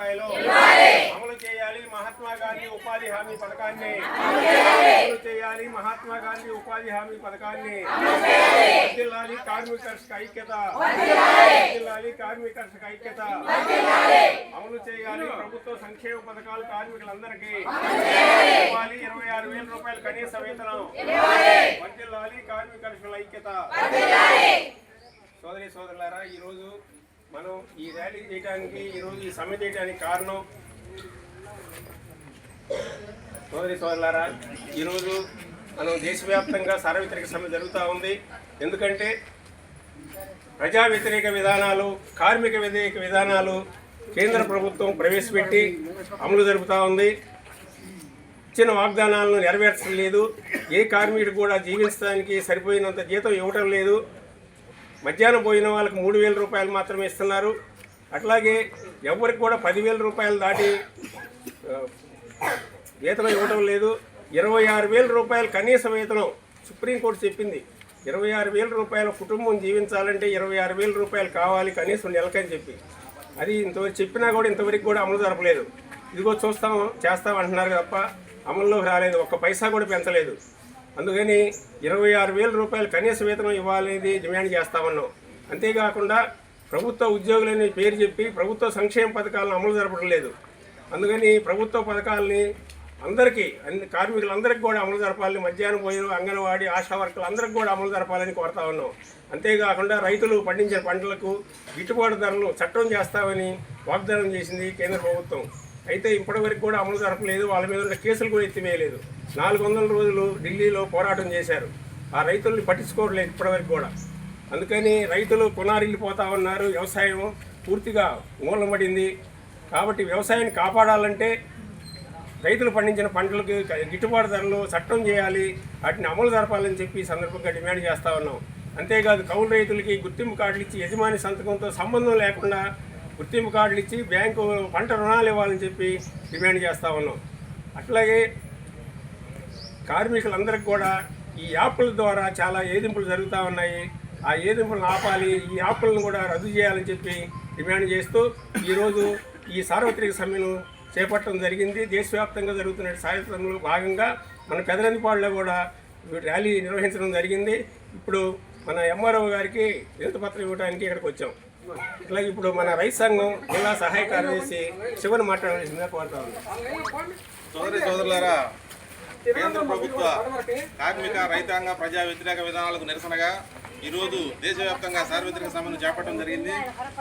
రూపాయలు అమలు చేయాలి. మహాత్మా గాంధీ ఉపాధి హామీ పథకాన్ని అమలు చేయాలి. మహాత్మా గాంధీ ఉపాధి హామీ పథకాన్ని వర్ధిల్లాలి. కార్మికర్షక ఐక్యత వర్ధిల్లాలి. కార్మికర్షక ఐక్యత అమలు చేయాలి. ప్రభుత్వ సంక్షేమ పథకాలు కార్మికులందరికీ ఇవ్వాలి. 26,000 రూపాయలు కనీస వేతనం వర్ధిల్లాలి. కార్మికర్షకుల ఐక్యత. సోదరి సోదరులారా, ఈరోజు మనం ఈ ర్యాలీ చేయడానికి, ఈరోజు ఈ సమ్మె చేయడానికి కారణం, సోదరి సోదరులారా, ఈరోజు మనం దేశవ్యాప్తంగా సార్వత్రిక సమ్మె జరుగుతూ ఉంది. ఎందుకంటే ప్రజా వ్యతిరేక విధానాలు, కార్మిక వ్యతిరేక విధానాలు కేంద్ర ప్రభుత్వం ప్రవేశపెట్టి అమలు జరుపుతూ ఉంది. ఇచ్చిన వాగ్దానాలను నెరవేర్చలేదు. ఏ కార్మికుడు కూడా జీవించడానికి సరిపోయినంత జీతం ఇవ్వటం లేదు. మధ్యాహ్నం పోయిన వాళ్ళకి 3,000 రూపాయలు మాత్రమే ఇస్తున్నారు. అట్లాగే ఎవరికి కూడా 10,000 రూపాయలు దాటి వేతనం ఇవ్వడం లేదు. 26,000 రూపాయలు కనీస వేతనం సుప్రీంకోర్టు చెప్పింది. 26,000 రూపాయల కుటుంబం జీవించాలంటే 26,000 రూపాయలు కావాలి కనీసం నెలకని చెప్పి. అది ఇంతవరకు చెప్పినా కూడా ఇంతవరకు కూడా అమలు జరపలేదు. ఇదిగో చూస్తాము చేస్తాం అంటున్నారు తప్ప అమల్లోకి రాలేదు. ఒక్క పైసా కూడా పెంచలేదు. అందుకని 26,000 రూపాయలు కనీస వేతనం ఇవ్వాలనేది డిమాండ్ చేస్తామన్నాం. అంతేకాకుండా ప్రభుత్వ ఉద్యోగులని పేరు చెప్పి ప్రభుత్వ సంక్షేమ పథకాలను అమలు జరపడం లేదు. అందుకని ప్రభుత్వ పథకాలని అందరికీ, అన్ని కార్మికులందరికీ కూడా అమలు జరపాలని, మధ్యాహ్నం పోయిన అంగన్వాడీ ఆశా వర్కర్లు అందరికీ కూడా అమలు జరపాలని కోరుతా ఉన్నాం. అంతేకాకుండా రైతులు పండించిన పంటలకు గిట్టుబాటు ధరలు చట్టం చేస్తామని వాగ్దానం చేసింది కేంద్ర ప్రభుత్వం. అయితే ఇప్పటివరకు కూడా అమలు జరపలేదు. వాళ్ళ మీద ఉన్న కేసులు కూడా ఎత్తివేయలేదు. 400 రోజులు ఢిల్లీలో పోరాటం చేశారు. ఆ రైతుల్ని పట్టించుకోవట్లేదు ఇప్పటివరకు కూడా. అందుకని రైతులు పునారిల్లిపోతా ఉన్నారు. వ్యవసాయం పూర్తిగా మూలపడింది. కాబట్టి వ్యవసాయాన్ని కాపాడాలంటే రైతులు పండించిన పంటలకు గిట్టుబాటు ధరలు చట్టం చేయాలి, వాటిని అమలు జరపాలని చెప్పి ఈ సందర్భంగా డిమాండ్ చేస్తూ ఉన్నాం. అంతేకాదు కౌలు రైతులకి గుర్తింపు కార్డులు ఇచ్చి యజమాని సంతకంతో సంబంధం లేకుండా గుర్తింపు కార్డులు ఇచ్చి బ్యాంకు పంట రుణాలు ఇవ్వాలని చెప్పి డిమాండ్ చేస్తూ ఉన్నాం. అట్లాగే కార్మికులందరికీ కూడా ఈ యాప్ల ద్వారా చాలా ఏదింపులు జరుగుతూ ఉన్నాయి. ఆ ఏదింపులను ఆపాలి, ఈ యాప్లను కూడా రద్దు చేయాలని చెప్పి డిమాండ్ చేస్తూ ఈరోజు ఈ సార్వత్రిక సమ్మెను చేపట్టడం జరిగింది. దేశవ్యాప్తంగా జరుగుతున్న సాయంత్రంలో భాగంగా మన పెదనందిపాడులో కూడా ర్యాలీ నిర్వహించడం జరిగింది. ఇప్పుడు మన ఎంఆర్ఓ గారికి వినతిపత్రం ఇవ్వడానికి ఇక్కడికి వచ్చాం. ఇట్లాగే ఇప్పుడు మన రైతు సంఘం జిల్లా సహాయ కార్యదర్శి శివన్ మాట్లాడాల్సిందిగా కోరుతా ఉన్నాం. సోదరి సోదరులారా, కేంద్ర ప్రభుత్వ కార్మిక రైతాంగ ప్రజా వ్యతిరేక విధానాలకు నిరసనగా ఈరోజు దేశవ్యాప్తంగా సార్వత్రిక సమ్మెను చేపట్టడం జరిగింది.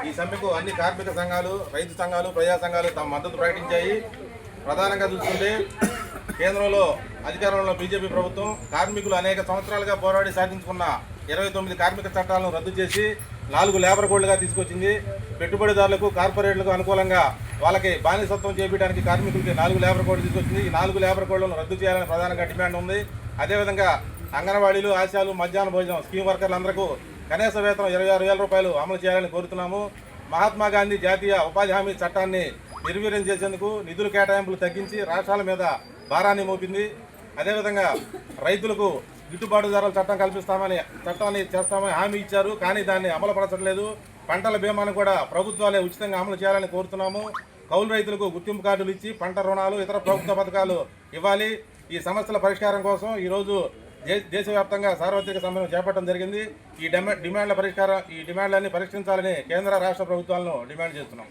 ఈ సమ్మెకు అన్ని కార్మిక సంఘాలు, రైతు సంఘాలు, ప్రజా సంఘాలు తమ మద్దతు ప్రకటించాయి. ప్రధానంగా చూసుకుంటే కేంద్రంలో అధికారంలో బీజేపీ ప్రభుత్వం కార్మికులు అనేక సంవత్సరాలుగా పోరాడి సాధించుకున్న 29 కార్మిక చట్టాలను రద్దు చేసి 4 లేబర్ కోడ్లుగా తీసుకొచ్చింది. పెట్టుబడిదారులకు, కార్పొరేట్లకు అనుకూలంగా వాళ్ళకి బానిసత్వం చేపించడానికి కార్మికులకి 4 లేబర్ కోడ్లు తీసుకొచ్చింది. ఈ 4 లేబర్ కోడ్లను రద్దు చేయాలని ప్రధానంగా డిమాండ్ ఉంది. అదేవిధంగా అంగన్వాడీలు, ఆశాలు, మధ్యాహ్న భోజనం స్కీమ్ వర్కర్లందరికీ కనీస వేతనం 26,000 రూపాయలు అమలు చేయాలని కోరుతున్నాము. మహాత్మా గాంధీ జాతీయ ఉపాధి హామీ చట్టాన్ని నిర్వీర్యం చేసేందుకు నిధుల కేటాయింపులు తగ్గించి రాష్ట్రాల మీద భారాన్ని మోపింది. అదేవిధంగా రైతులకు గిట్టుబాటు ధరల చట్టాన్ని చేస్తామని హామీ ఇచ్చారు, కానీ దాన్ని అమలుపరచట్లేదు. పంటల బీమాను కూడా ప్రభుత్వాలే ఉచితంగా అమలు చేయాలని కోరుతున్నాము. కౌలు రైతులకు గుర్తింపు కార్డులు ఇచ్చి పంట రుణాలు, ఇతర ప్రభుత్వ పథకాలు ఇవ్వాలి. ఈ సమస్యల పరిష్కారం కోసం ఈరోజు దేశవ్యాప్తంగా సార్వత్రిక సమ్మెను చేపట్టడం జరిగింది. ఈ డిమాండ్లన్నీ పరిష్కరించాలని కేంద్ర రాష్ట్ర ప్రభుత్వాలను డిమాండ్ చేస్తున్నాం.